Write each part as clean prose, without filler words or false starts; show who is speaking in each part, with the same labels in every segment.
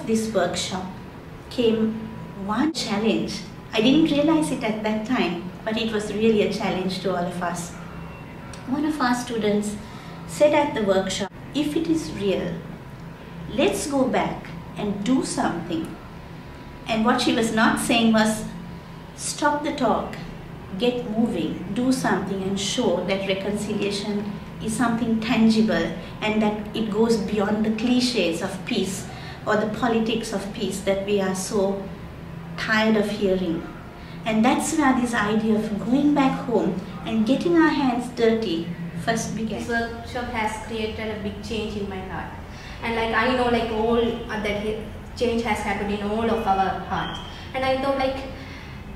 Speaker 1: of this workshop came one challenge. I didn't realize it at that time, but it was really a challenge to all of us. One of our students said at the workshop, if it is real, let's go back and do something. And what she was not saying was, stop the talk, get moving, do something and show that reconciliation is something tangible and that it goes beyond the cliches of peace or the politics of peace that we are so tired of hearing. And that's where this idea of going back home and getting our hands dirty first began.
Speaker 2: This workshop has created a big change in my heart. And like I know like all that change has happened in all of our hearts. And I thought like,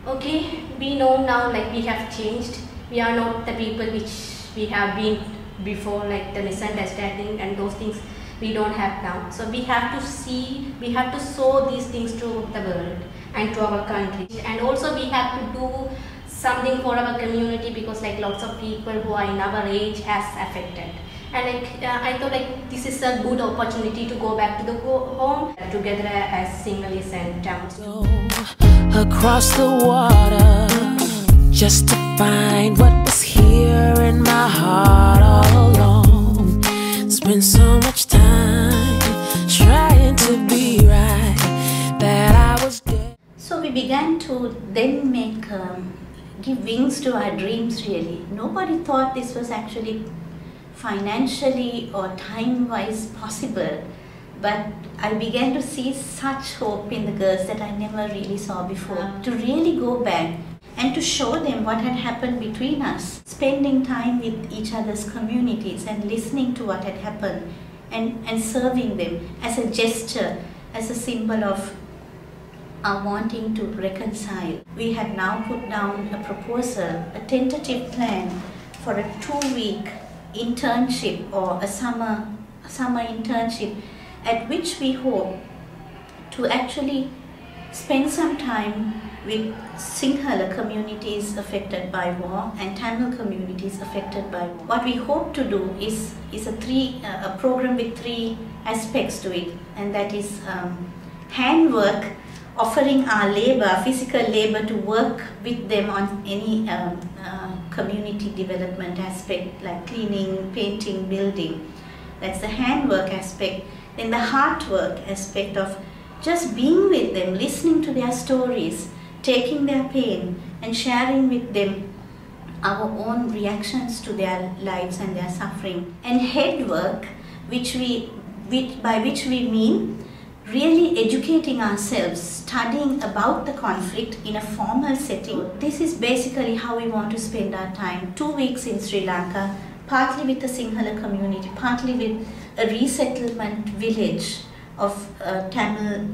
Speaker 2: okay, we know now like we have changed. We are not the people which we have been before, like the misunderstanding and those things we don't have now. So we have to see, we have to show these things to the world and to our country. And also we have to do something for our community because like lots of people who are in our age has affected. And like I thought like this is a good opportunity to go back to the home together as Sinhalese and Tamils.
Speaker 3: Go across the water just to find what was here in my heart all along. Spent so much time trying to be right that I was dead.
Speaker 1: So we began to then give wings to our dreams really. Nobody thought this was actually financially or time-wise possible, but I began to see such hope in the girls that I never really saw before. To really go back and to show them what had happened between us, spending time with each other's communities and listening to what had happened and serving them as a gesture, as a symbol of our wanting to reconcile. We had now put down a proposal, a tentative plan for a 2-week internship or a summer internship at which we hope to actually spend some time with Sinhala communities affected by war and Tamil communities affected by war. What we hope to do is a program with 3 aspects to it, and that is handwork, offering our labor, physical labor, to work with them on any community development aspect like cleaning, painting, building. That's the handwork aspect. Then the heart work aspect of just being with them, listening to their stories, taking their pain and sharing with them our own reactions to their lives and their suffering. And head work, by which we mean really educating ourselves, studying about the conflict in a formal setting. This is basically how we want to spend our time. 2 weeks in Sri Lanka, partly with the Sinhala community, partly with a resettlement village of Tamil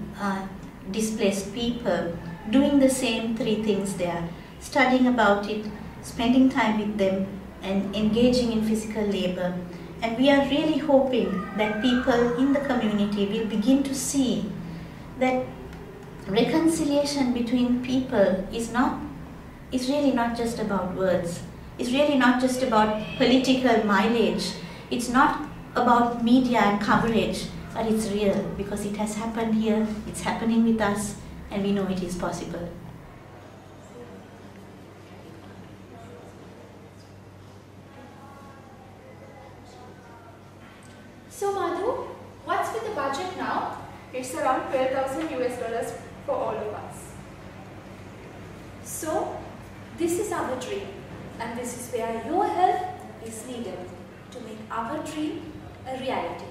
Speaker 1: displaced people, doing the same 3 things there, studying about it, spending time with them and engaging in physical labor. And we are really hoping that people in the community will begin to see that reconciliation between people is really not just about words. It's really not just about political mileage. It's not about media and coverage, but it's real because it has happened here, it's happening with us, and we know it is possible.
Speaker 4: So Madhu, what's with the budget now? It's around $12,000 for all of us. So, this is our dream, and this is where your help is needed to make our dream a reality.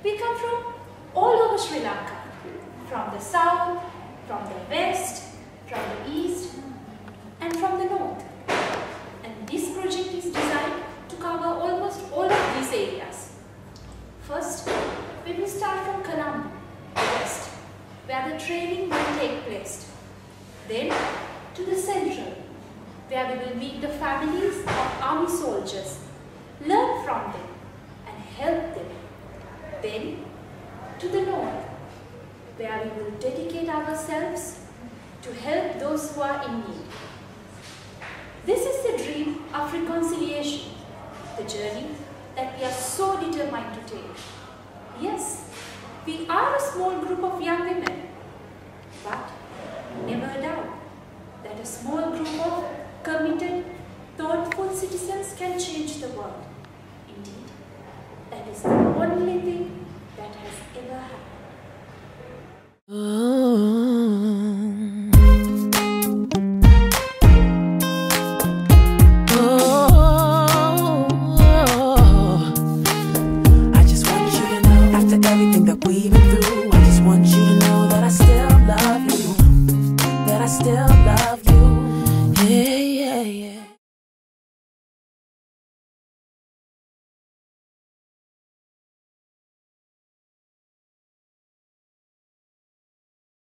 Speaker 4: We come from all over Sri Lanka, from the south, from the west, from the east, and from the north. And this project is designed to cover almost all of these areas. First, we will start from Colombo, west, where the training will take place. Then to the central, where we will meet the families of army soldiers, learn from them and help them. Then to the north, where we will dedicate ourselves to help those who are in need. This is the dream of reconciliation, the journey that we are so determined to take. Yes, We are a small group of young women, but never doubt that a small group of committed, thoughtful citizens can change the world. Indeed, that is the only thing that has ever happened.
Speaker 3: I just want you to know, after everything that we've been through, I just want you to know that I still love you, that I still love you.